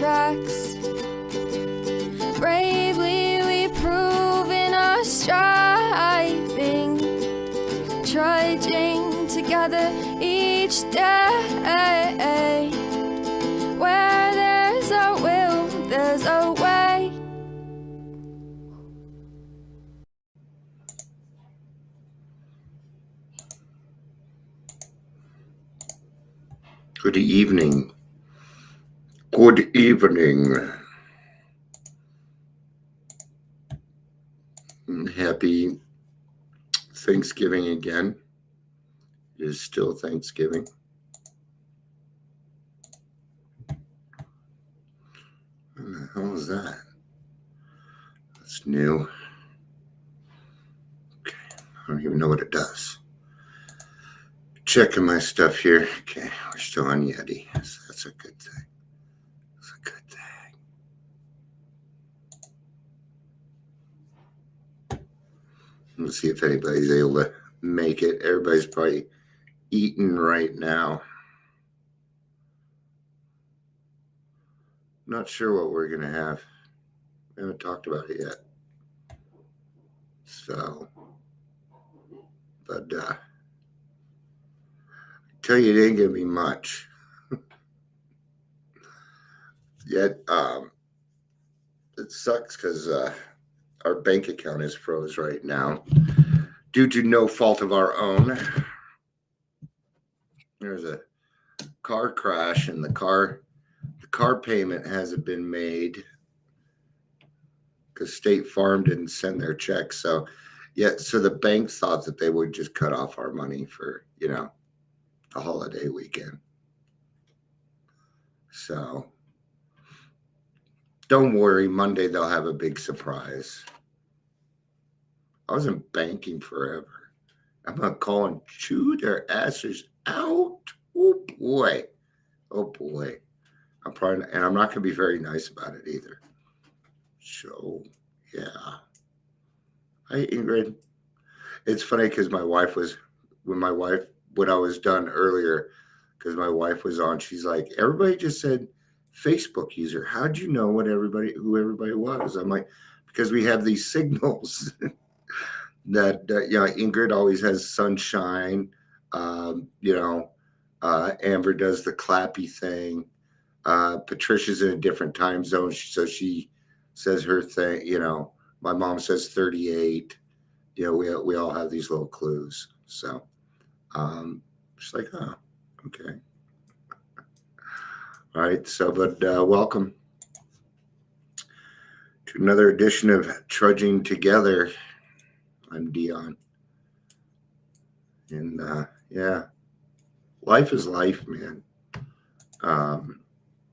tracks. Bravely we prove in our striving, trudging together each day. Where there's a will, there's a way. Good evening. Good evening. Happy Thanksgiving again. It is still Thanksgiving. What the hell is that? That's new. Okay, I don't even know what it does. Checking my stuff here. Okay, we're still on Yeti. So that's a good thing. That's a good thing. Let's see if anybody's able to make it. Everybody's probably eating right now. Not sure what we're going to have. We haven't talked about it yet. So, but I tell you, it ain't going to be much. Yet, it sucks because our bank account is froze right now due to no fault of our own. There's a car crash and the car payment hasn't been made because State Farm didn't send their check. So the bank thought that they would just cut off our money for, the holiday weekend. So don't worry, Monday they'll have a big surprise. I wasn't banking forever. I'm going to call and chew their asses out. Oh boy. I'm not going to be very nice about it either. So, yeah. Hi, Ingrid. It's funny because when I was done earlier, because my wife was on, she's like, everybody just said Facebook user. How'd you know who everybody was? I'm like, because we have these signals that Ingrid always has sunshine. Amber does the clappy thing. Patricia's in a different time zone, so she says her thing. My mom says 38. We all have these little clues. So, she's like, oh, okay. All right. So, but welcome to another edition of Trudging Together. I'm Dion, and life is life, man.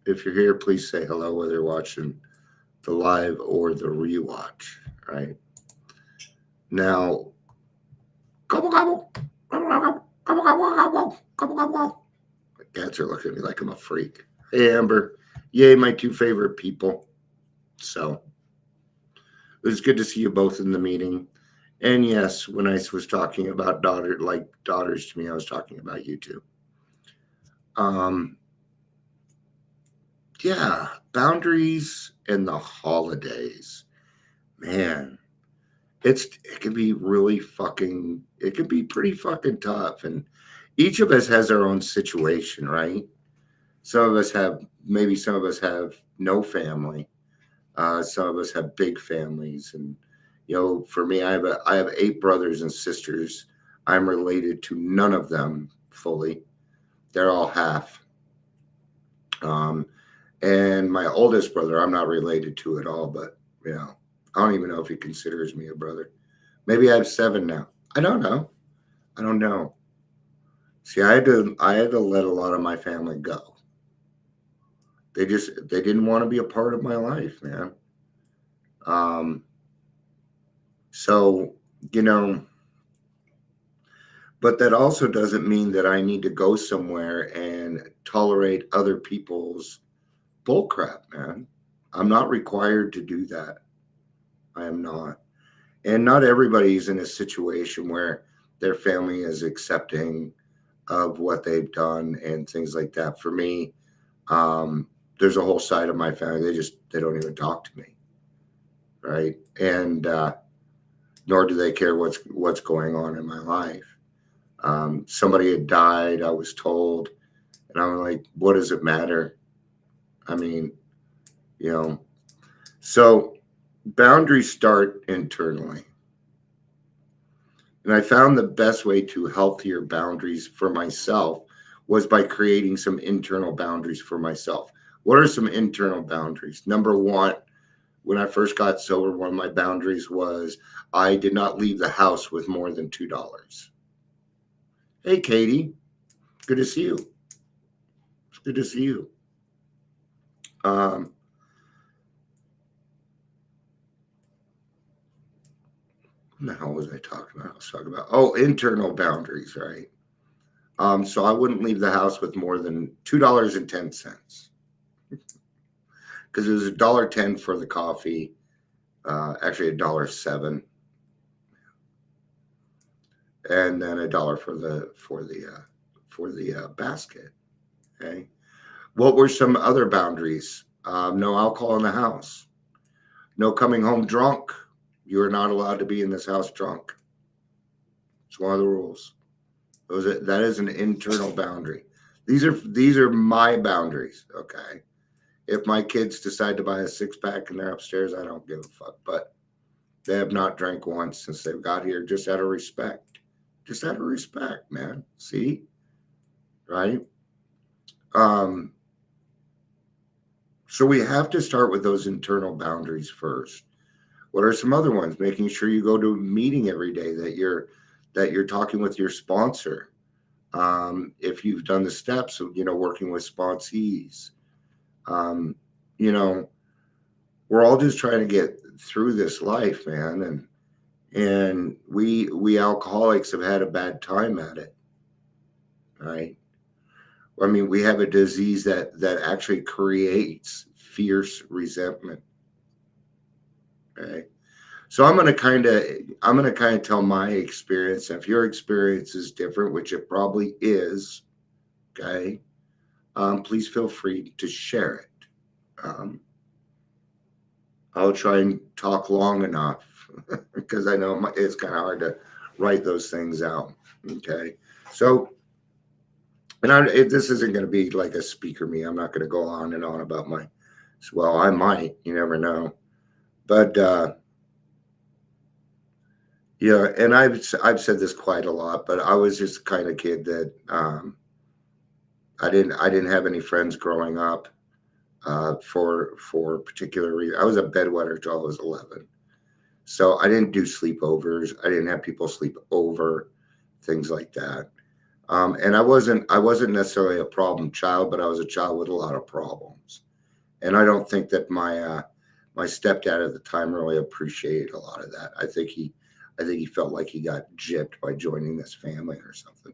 If you're here, please say hello, whether you're watching the live or the rewatch. Right now, gobble gobble, gobble gobble, gobble gobble, gobble gobble gobble. My cats are looking at me like I'm a freak. Hey, Amber. Yay, my two favorite people. So it was good to see you both in the meeting. And yes, when I was talking about daughters to me, I was talking about you too. Yeah, boundaries and the holidays. Man, it can be pretty fucking tough. And each of us has our own situation, right? Some of us have no family. Some of us have big families. And, for me, I have 8 brothers and sisters. I'm related to none of them fully. They're all half. And my oldest brother, I'm not related to at all, but, I don't even know if he considers me a brother. Maybe I have 7 now. I don't know. See, I had to let a lot of my family go. They didn't want to be a part of my life, man. So, but that also doesn't mean that I need to go somewhere and tolerate other people's bullcrap, man. I'm not required to do that. I am not. And not everybody's in a situation where their family is accepting of what they've done and things like that. For me, there's a whole side of my family, they don't even talk to me, right? And nor do they care what's going on in my life. Somebody had died, I was told, and I'm like, what does it matter? I mean, you know, so boundaries start internally. And I found the best way to healthier boundaries for myself was by creating some internal boundaries for myself. What are some internal boundaries? Number one, when I first got sober, one of my boundaries was I did not leave the house with more than $2. Hey, Katie, good to see you. It's good to see you. What the hell was I talking about? I was talking about internal boundaries, right? So I wouldn't leave the house with more than $2.10 because it was $1.10 for the coffee, actually $1.07, and then $1 for the basket. Okay. What were some other boundaries? No alcohol in the house. No coming home drunk. You are not allowed to be in this house drunk. It's one of the rules. That is an internal boundary. These are my boundaries. Okay. If my kids decide to buy a 6-pack and they're upstairs, I don't give a fuck. But they have not drank once since they've got here, just out of respect. Just out of respect, man. See? Right? So we have to start with those internal boundaries first. What are some other ones? Making sure you go to a meeting every day, that you're talking with your sponsor. If you've done the steps of, working with sponsees. We're all just trying to get through this life, man. And we alcoholics have had a bad time at it. Right? I mean, we have a disease that actually creates fierce resentment. Okay. So I'm gonna kind of tell my experience. If your experience is different, which it probably is, okay, please feel free to share it. I'll try and talk long enough because I know it's kind of hard to write those things out. Okay, so. This isn't going to be like a speaker me. I'm not going to go on and on about well, I might, you never know. But, yeah, and I've said this quite a lot, but I was just the kind of kid that I didn't have any friends growing up for particular reason. I was a bedwetter till I was 11. So I didn't do sleepovers. I didn't have people sleep over, things like that. And I wasn't necessarily a problem child, but I was a child with a lot of problems. And I don't think that my stepdad at the time really appreciated a lot of that. I think he felt like he got gypped by joining this family or something.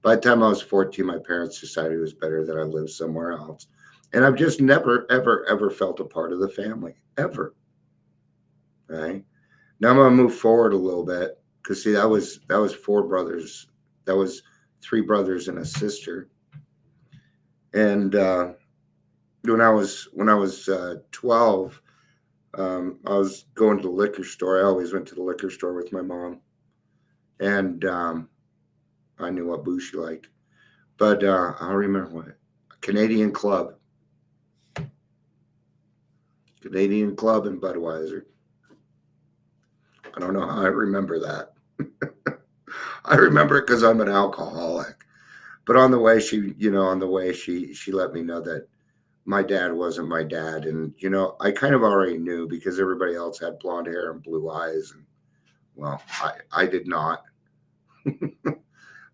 By the time I was 14, my parents decided it was better that I live somewhere else. And I've just never, ever, ever felt a part of the family, ever. Right? Now I'm going to move forward a little bit because, see, that was 4 brothers. That was 3 brothers and a sister. And when I was 12, I was going to the liquor store. I always went to the liquor store with my mom, and I knew what booze she liked. But I don't remember what. Canadian Club and Budweiser. I don't know how I remember that. I remember it because I'm an alcoholic. But on the way, she let me know that my dad wasn't my dad. And, I kind of already knew because everybody else had blonde hair and blue eyes. And, well, I did not. And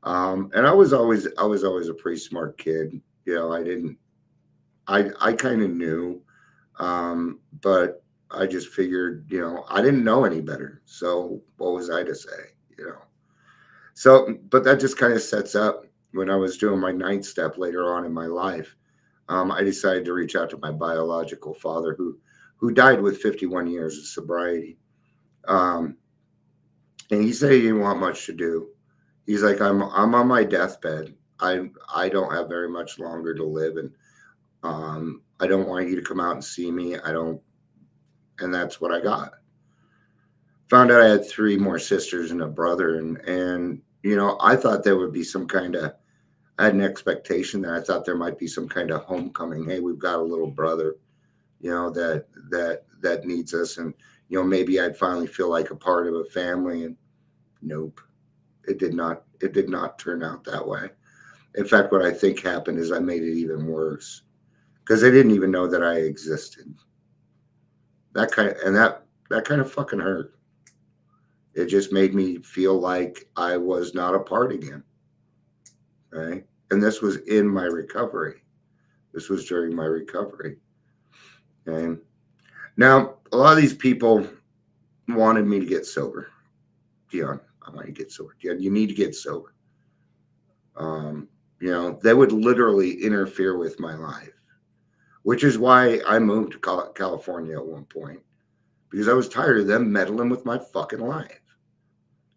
I was always a pretty smart kid. I kind of knew, but I just figured, I didn't know any better. So what was I to say, So, but that just kind of sets up when I was doing my 9th step later on in my life. I decided to reach out to my biological father, who died with 51 years of sobriety. And he said he didn't want much to do. He's like, I'm on my deathbed. I don't have very much longer to live, and I don't want you to come out and see me. I don't. And that's what I got. Found out I had 3 more sisters and a brother. And I thought there would be some kind of, I had an expectation that I thought there might be some kind of homecoming. Hey, we've got a little brother, that needs us. And, maybe I'd finally feel like a part of a family. And nope, it did not turn out that way. In fact, what I think happened is I made it even worse because they didn't even know that I existed. That kind of fucking hurt. It just made me feel like I was not a part again. Right. And this was in my recovery. This was during my recovery. And now a lot of these people wanted me to get sober. Dion, I want you to get sober. Dion, you need to get sober. They would literally interfere with my life, which is why I moved to California at one point, because I was tired of them meddling with my fucking life.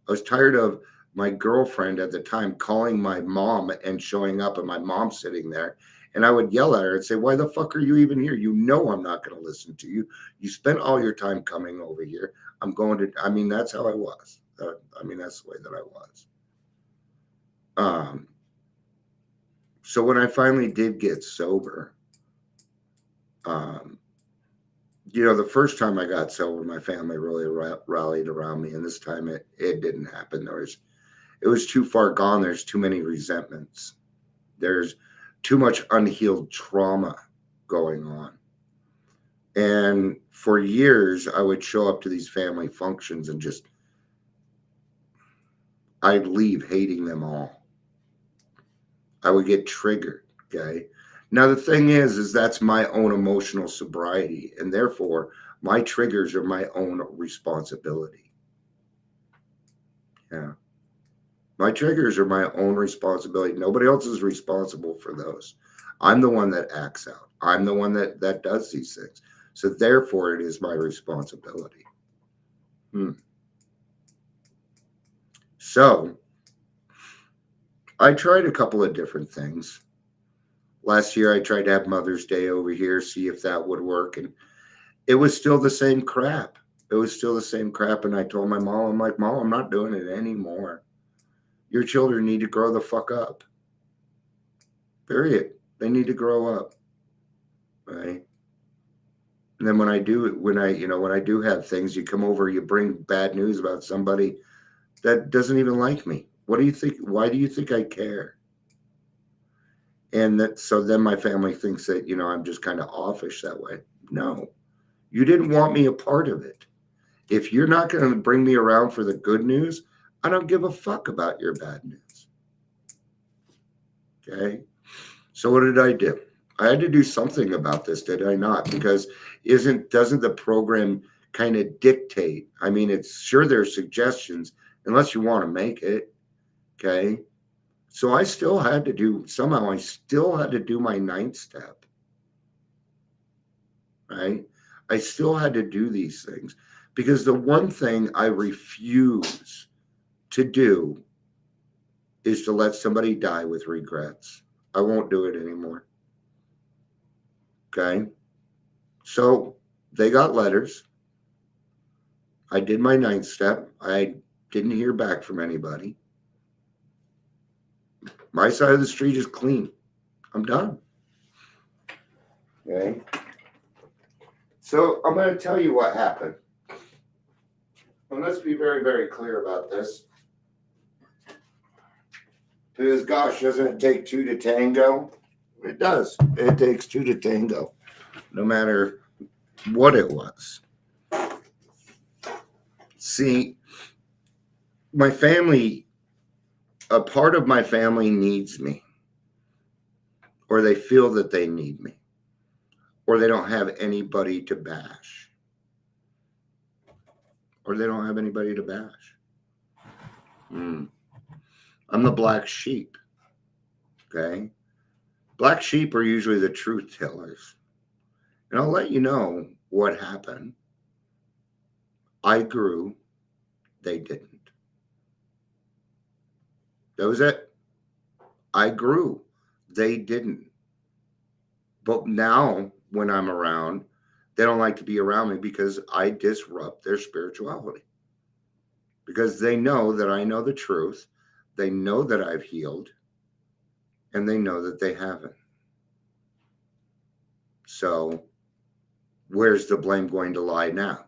I was tired of my girlfriend at the time calling my mom and showing up and my mom sitting there. And I would yell at her and say, why the fuck are you even here? You know I'm not going to listen to you. You spent all your time coming over here. That's how I was. That's the way that I was. So when I finally did get sober, the first time I got sober, my family really rallied around me. And this time it didn't happen. It was too far gone. There's too many resentments. There's too much unhealed trauma going on. And for years, I would show up to these family functions and I'd leave hating them all. I would get triggered, okay? Now, the thing is that's my own emotional sobriety, and therefore, my triggers are my own responsibility. Yeah. My triggers are my own responsibility. Nobody else is responsible for those. I'm the one that acts out. I'm the one that does these things. So therefore, it is my responsibility. So I tried a couple of different things. Last year, I tried to have Mother's Day over here, see if that would work. And it was still the same crap. And I told my mom, I'm like, Mom, I'm not doing it anymore. Your children need to grow the fuck up. Period. They need to grow up. Right. And then when I do have things, you come over, you bring bad news about somebody that doesn't even like me. What do you think? Why do you think I care? And so then my family thinks that, I'm just kind of offish that way. No, you didn't want me a part of it. If you're not going to bring me around for the good news, I don't give a fuck about your bad news. Okay. So what did I do? I had to do something about this, did I not? Because doesn't the program kind of dictate? It's sure there's suggestions unless you want to make it. Okay. So I still had to do my 9th step. Right. I still had to do these things because the one thing I refuse to do is to let somebody die with regrets. I won't do it anymore. Okay. So they got letters. I did my 9th step. I didn't hear back from anybody. My side of the street is clean. I'm done. Okay. So I'm going to tell you what happened. And let's be very, very clear about this. Because, gosh, doesn't it take 2 to tango? It does. It takes 2 to tango, no matter what it was. See, my family, a part of my family needs me, or they feel that they need me, or they don't have anybody to bash, I'm the black sheep. Okay. Black sheep are usually the truth tellers. And I'll let you know what happened. I grew. They didn't. That was it. I grew. They didn't. But now when I'm around. They don't like to be around me because I disrupt their spirituality. Because they know that I know the truth. They know that I've healed. And they know that they haven't. So where's the blame going to lie now?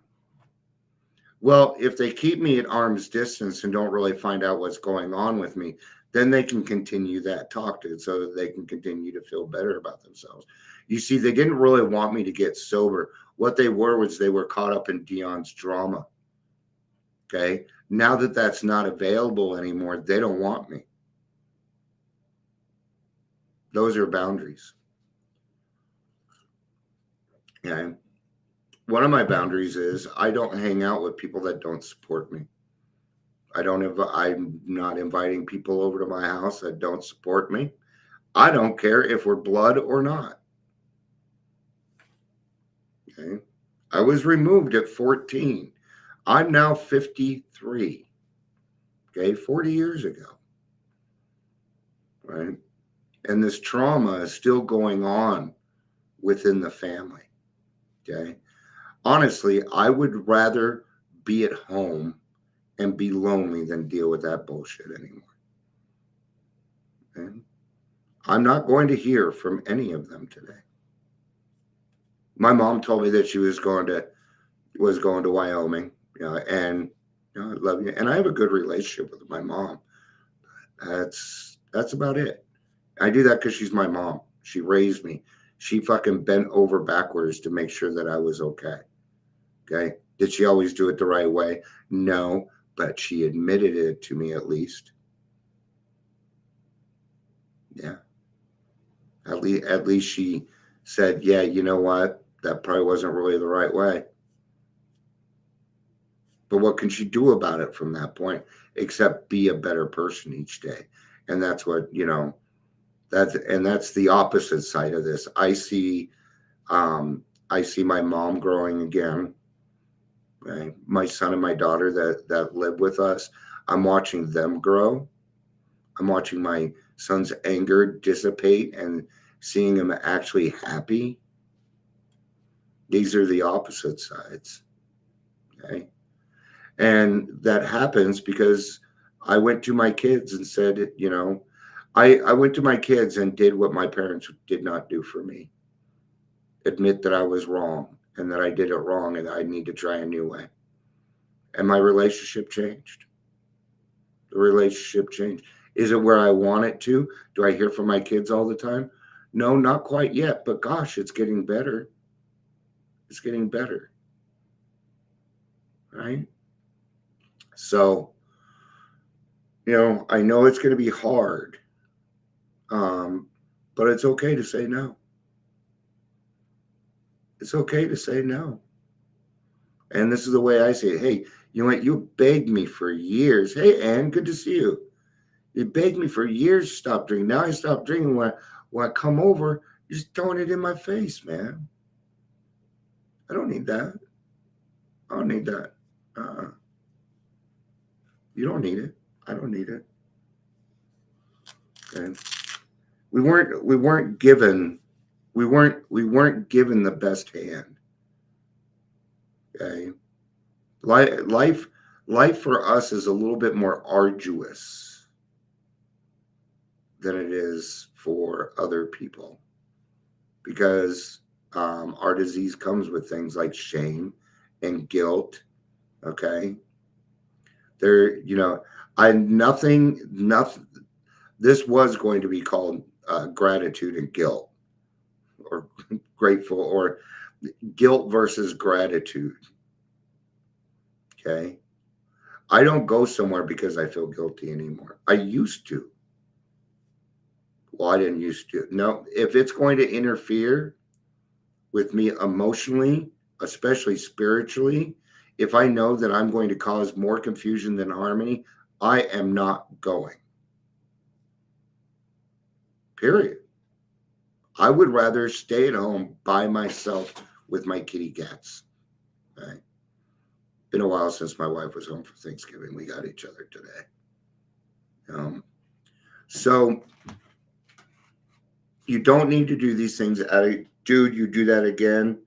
Well, if they keep me at arm's distance and don't really find out what's going on with me, then they can continue that talk to so that they can continue to feel better about themselves. You see, they didn't really want me to get sober. What they were was they were caught up in Dion's drama. Okay. Now that that's not available anymore, they don't want me. Those are boundaries. Okay. One of my boundaries is I don't hang out with people that don't support me. I'm not inviting people over to my house that don't support me. I don't care if we're blood or not. Okay. I was removed at 14. I'm now 53. Okay. 40 years ago. Right. And this trauma is still going on within the family. Okay. Honestly, I would rather be at home and be lonely than deal with that bullshit anymore. Okay? I'm not going to hear from any of them today. My mom told me that she was going to Wyoming, and I love you, and I have a good relationship with my mom. That's about it. I do that because she's my mom. She raised me. She fucking bent over backwards to make sure that I was okay. Okay. Did she always do it the right way? No, but she admitted it to me at least. Yeah. At least she said, yeah, you know what? That probably wasn't really the right way. But what can she do about it from that point except be a better person each day? And that's what, that's the opposite side of this. I see my mom growing again. Right? My son and my daughter that live with us, I'm watching them grow. I'm watching my son's anger dissipate and seeing him actually happy. These are the opposite sides. Okay. And that happens because I went to my kids and said, I went to my kids and did what my parents did not do for me. Admit that I was wrong and that I did it wrong and I need to try a new way. And my relationship changed. The relationship changed. Is it where I want it to? Do I hear from my kids all the time? No, not quite yet, but gosh, it's getting better. It's getting better. Right? So, I know it's going to be hard, but it's okay to say no. It's okay to say no. And this is the way I say it. Hey, you know what? You begged me for years. Hey, Ann, good to see you. You begged me for years to stop drinking. Now I stop drinking. When I come over, you're just throwing it in my face, man. I don't need that. I don't need that. You don't need it. I don't need it. Okay. We weren't given the best hand. Okay. Life for us is a little bit more arduous than it is for other people because our disease comes with things like shame and guilt. Okay. Nothing. This was going to be called gratitude and guilt, or grateful, or guilt versus gratitude. Okay. I don't go somewhere because I feel guilty anymore. I used to. Well, I didn't used to. No, if it's going to interfere with me emotionally, especially spiritually, if I know that I'm going to cause more confusion than harmony, I am not going. Period. I would rather stay at home by myself with my kitty cats. Okay. Been a while since my wife was home for Thanksgiving. We got each other today. So you don't need to do these things Dude, you do that again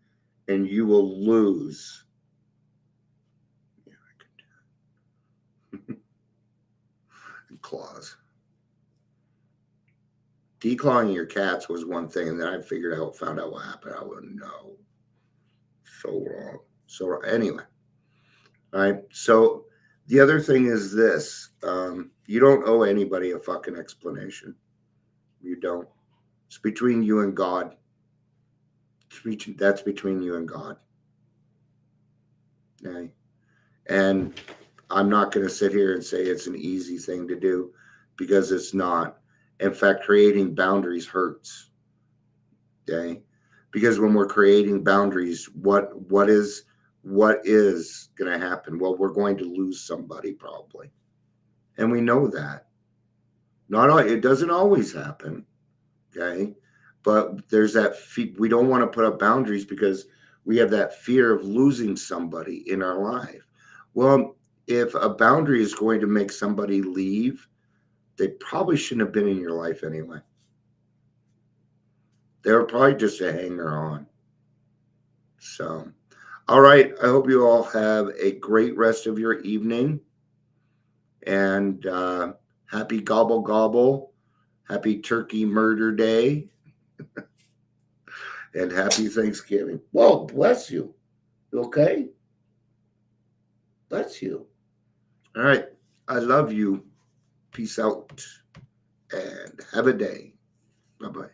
and you will lose. Yeah, I can do it. Claws. Declawing your cats was one thing, and then I found out what happened. I wouldn't know. So wrong. So anyway, all right. So the other thing is this: you don't owe anybody a fucking explanation. You don't. It's between you and God. That's between you and God. Okay? And I'm not going to sit here and say it's an easy thing to do because it's not. In fact, creating boundaries hurts. Okay? Because when we're creating boundaries, what is going to happen? Well, we're going to lose somebody probably. And we know that. It doesn't always happen. Okay? But there's that we don't want to put up boundaries because we have that fear of losing somebody in our life. Well, if a boundary is going to make somebody leave, they probably shouldn't have been in your life anyway. They were probably just a hanger on. So, all right. I hope you all have a great rest of your evening. And happy gobble gobble. Happy Turkey Murder Day. And happy Thanksgiving. Well, bless you. Okay? Bless you. All right. I love you. Peace out. And have a day. Bye-bye.